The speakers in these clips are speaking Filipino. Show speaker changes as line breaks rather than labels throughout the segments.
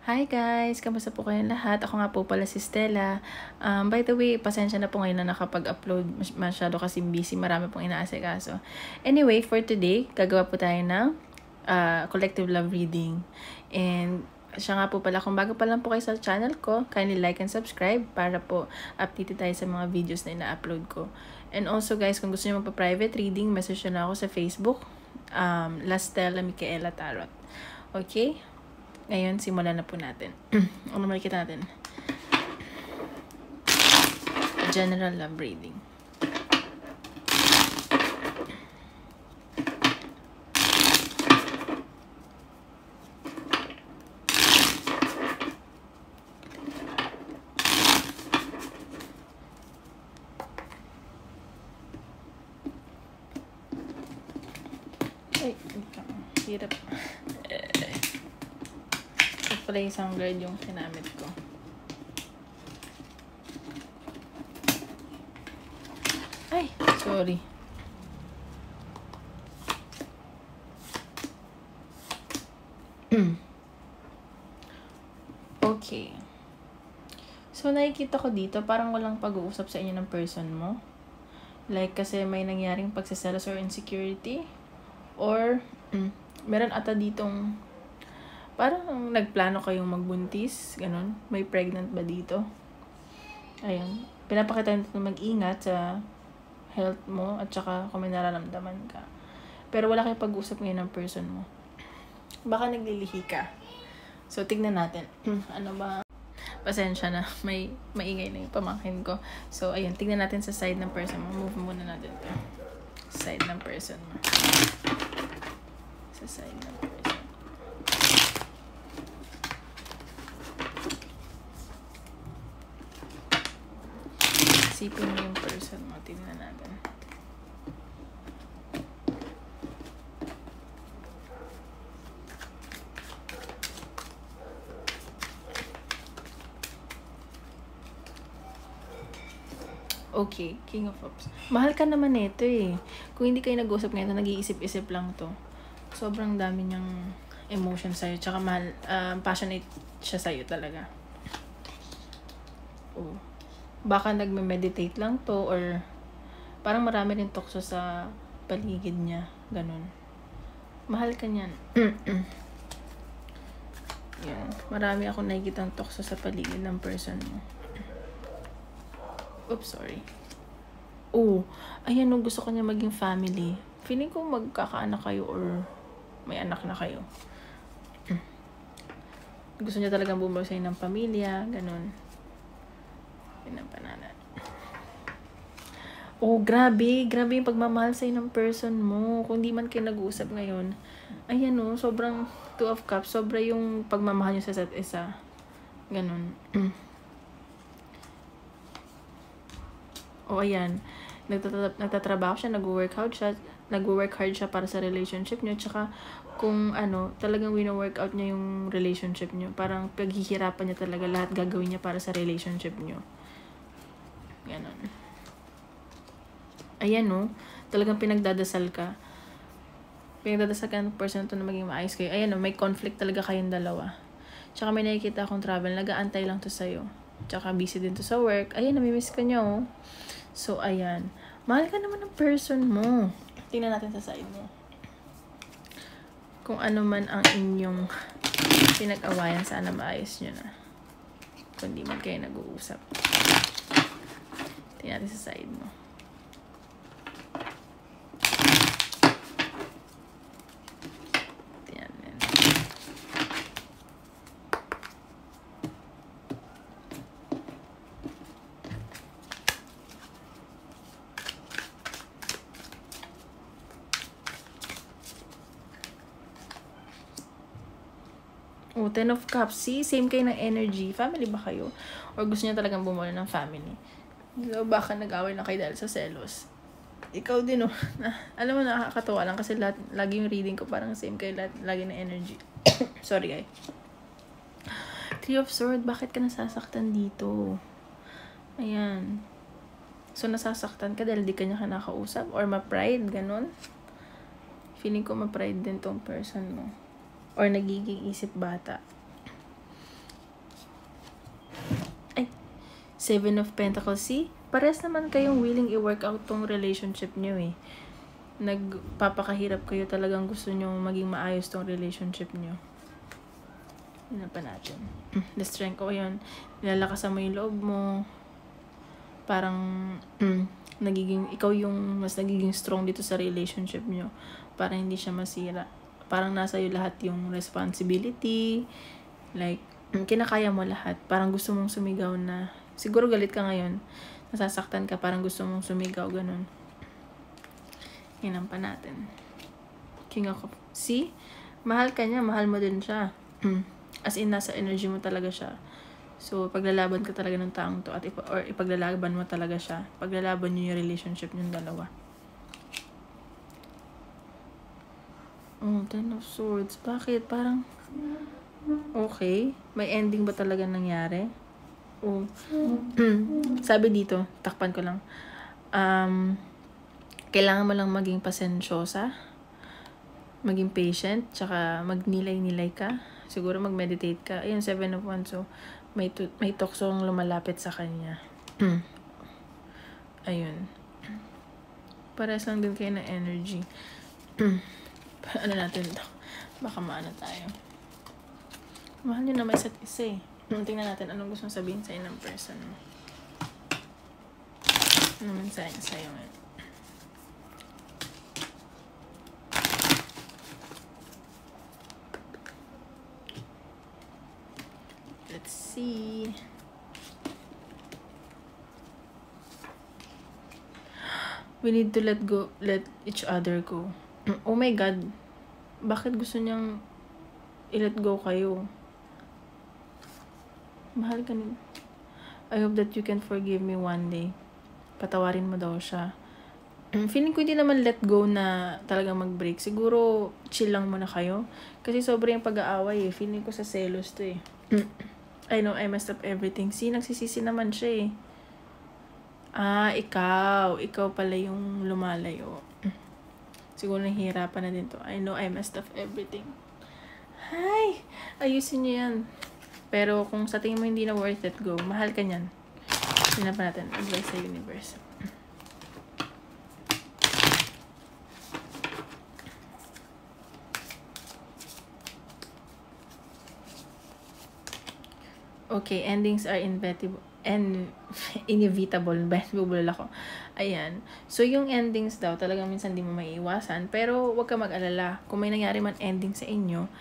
Hi guys! Kamusta po kayong lahat? Ako nga po pala si Stella. By the way, pasensya na po ngayon na nakapag-upload. Masyado kasi busy. Marami pong inaasikaso. Anyway, for today, gagawa po tayo ng collective love reading. And siya nga po pala, kung bago pa lang po kayo sa channel ko, kindly like and subscribe para po updated tayo sa mga videos na ina-upload ko. And also guys, kung gusto niyo magpa-private reading, message na ako sa Facebook. Stella Micaela Tarot. Okay? Ngayon, simulan na po natin. Ano makikita natin? General love reading. Ay, hirap. Pala isang guard yung kinamit ko. Ay, sorry. Okay. So, nakikita ko dito, parang walang pag-uusap sa inyo ng person mo. Like, kasi may nangyaring pagsaselos or insecurity. Or, meron ata ditong parang nagplano kayong magbuntis, ganun. May pregnant ba dito? Ayun. Pinapakita nito na mag-ingat sa health mo at saka kung may nararamdaman ka. Pero wala kayong pag-usap ngayon ng person mo. Baka naglilihi ka. So, tignan natin. Ano ba? Pasensya na. May maingay na yung pamangkin ko. So, ayun. Tignan natin sa side ng person mo. Move muna natin ito. Side ng person mo. Sa side ng person. Isipin mo yung person mo. Tingnan natin. Okay, King of Cups. Mahal ka naman ito eh. Kung hindi kayo nag-usap ngayon, nag-iisip-isip lang to. Sobrang dami niyang emotion sa'yo. Tsaka mahal, passionate siya sa'yo talaga. Oh. Baka nagme-meditate lang to or parang marami rin tukso sa paligid niya. Ganun. Mahal ka niyan. Yan. Marami akong nakikitang tukso sa paligid ng person mo. Oops, sorry. Oh, ayan no, gusto ko niya maging family. Feeling ko magkakaanak kayo or may anak na kayo. Gusto niya talagang bumuo sa'yo ng pamilya. Ganun. Pinapanana. Oh, grabe. Grabe yung pagmamahal sa'yo ng person mo. Kung di man kayo nag-uusap ngayon. Ayan o, sobrang Two of Cups. Sobra yung pagmamahal nyo sa isa't isa. Ganun. Oh, ayan. Nagtatrabaho siya, nag-work hard siya para sa relationship nyo. Tsaka, kung talagang wino-workout niya yung relationship nyo. Parang paghihirapan niya talaga lahat gagawin niya para sa relationship nyo. Ganon. Ayan no, talagang pinagdadasal ka. Pinagdadasal ka ng person to na maging maayos kayo. Ayan no, may conflict talaga kayong dalawa. Tsaka may nakikita akong travel, nag-aantay lang to sa'yo. Tsaka busy din to sa work. Ayan, namimiss ka niya oh. So, ayan. Mahal ka naman ng person mo. Tingnan natin sa side mo. Kung ano man ang inyong pinag-awayan, sana maayos nyo na. Kung di man kayo nag-uusap. Tingnan natin sa side mo. Tingnan natin. Oh, Ten of Cups. See, same kayo ng energy. Family ba kayo? Or gusto niya talagang bumuo ng family? So, baka nag-away na kayo dahil sa selos. Ikaw din, oh. Alam mo, nakakatawa lang kasi lagi yung reading ko parang same kayo lagi ng energy. Sorry, guys. Three of Swords. Bakit ka nasasaktan dito? Ayan. So, nasasaktan ka dahil di ka niya kinakausap? Or ma-pride, ganun? Feeling ko ma-pride din tong person mo. Or nagiging isip bata. Ay, Seven of Pentacles. See? Pares naman kayong willing i-work out tong relationship nyo eh. Nagpapakahirap kayo, talagang gusto nyo maging maayos tong relationship nyo. Yun pa natin. The strength ko yun. Nilalakasan mo yung loob mo. Parang ikaw yung mas nagiging strong dito sa relationship nyo. Para hindi siya masira. Parang nasa iyo lahat yung responsibility. Like, kinakaya mo lahat. Parang gusto mong sumigaw na, siguro galit ka ngayon, nasasaktan ka, parang gusto mong sumigaw, ganun. Yan pa natin. King of Cups. See? Mahal ka niya, mahal mo din siya. As in, nasa energy mo talaga siya. So, paglalaban ka talaga ng taong to, or ipaglalaban mo talaga siya. Paglalaban niyo yung relationship niyong dalawa. Oh, Ten of Swords. Bakit? Parang, okay. May ending ba talaga nangyari? Oh. Sabi dito, takpan ko lang. Kailangan mo lang maging pasensyosa, maging patient, tsaka magnilay-nilay ka. Siguro mag-meditate ka. Ayun, 7 of Wands. So, may tuksong lumalapit sa kanya. Ayun. Pares lang din kayo ng energy. Ano natin ito? Baka maano tayo. Mahal nyo na may isa't isa eh. Tingnan natin anong gusto sabihin sa'yo ng person mo. Ano man sa'yo ngayon? Let's see. We need to let each other go. Oh my God. Bakit gusto niyang i-let go kayo? Mahal ka niya. I hope that you can forgive me one day. Patawarin mo daw siya. Feeling ko hindi naman let go na talagang mag-break. Siguro, chill lang muna kayo. Kasi sobrang yung pag-aaway eh. Feeling ko sa selos to eh. I know, I messed up everything. See, nagsisisi naman siya eh. Ikaw. Ikaw pala yung lumalayo. Siguro nahihirapan na din to. I know, I messed up everything. Hi! Ayusin niyo yan. Pero kung sa tingin mo hindi na worth it, go. Mahal ka niyan. Tingnan pa natin. Advice sa universe. Okay, endings are inevitable. Bubulol ako. Ayan. So, yung endings daw, talagang minsan di mo maiiwasan. Pero, huwag ka mag-alala. Kung may nangyari man ending sa inyo,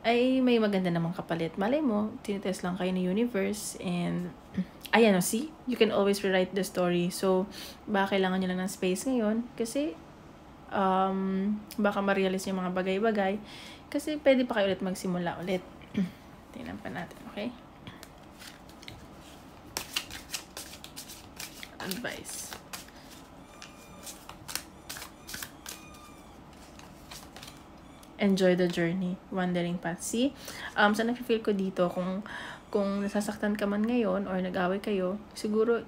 ay may maganda namang kapalit. Malay mo, tinitest lang kayo ng universe. And, ayan o, see? You can always rewrite the story. So, baka kailangan nyo lang ng space ngayon. Kasi, baka ma-realize yung mga bagay-bagay. Kasi, pwede pa kayo ulit magsimula ulit. Tingnan pa natin, okay? Advice. Enjoy the journey. Wandering path. See? So, nafe-feel ko dito, kung nasasaktan ka man ngayon or nag-away kayo, siguro,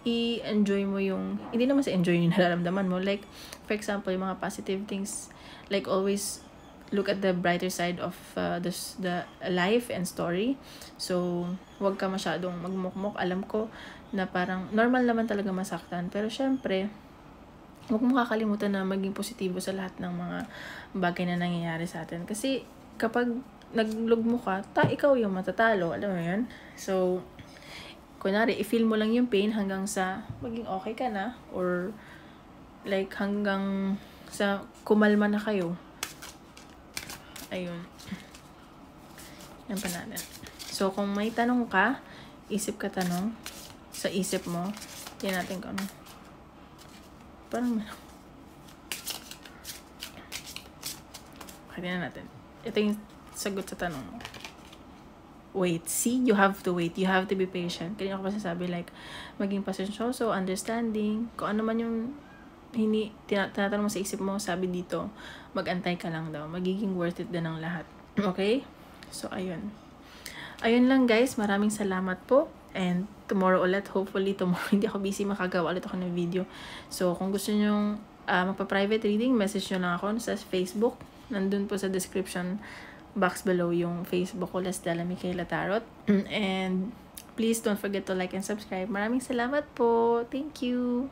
i-enjoy mo yung, hindi naman sa enjoy yung nararamdaman mo. Like, for example, yung mga positive things, like always, look at the brighter side of the life and story. So, huwag ka masyadong magmukmok. Alam ko na parang normal naman talaga masaktan. Pero syempre, huwag mo kakalimutan na maging positibo sa lahat ng mga bagay na nangyayari sa atin. Kasi kapag naglugmo ka, ikaw yung matatalo. Alam mo yun? So, kunwari, i-feel mo lang yung pain hanggang sa maging okay ka na. Or like hanggang sa kumalma na kayo. Ayun. Yan pa natin. So, kung may tanong ka, isip ka tanong sa isip mo. Tingnan natin kung ano. Parang tingnan natin. Ito yung sagot sa tanong mo. Wait. See? You have to wait. You have to be patient. Kanina ko pa sasabi like, maging pasensyoso, understanding. Kung ano man yung tinatanong mo sa isip mo, sabi dito, mag-antay ka lang daw. Magiging worth it din ang lahat. Okay? So, ayun. Ayun lang guys. Maraming salamat po. And tomorrow ulit. Hopefully, tomorrow hindi ako busy. Makagawa ulit ako ng video. So, kung gusto nyo magpa-private reading, message nyo lang ako sa Facebook. Nandun po sa description box below yung Facebook ko, Lestella Michaela Tarot. And Please don't forget to like and subscribe. Maraming salamat po. Thank you.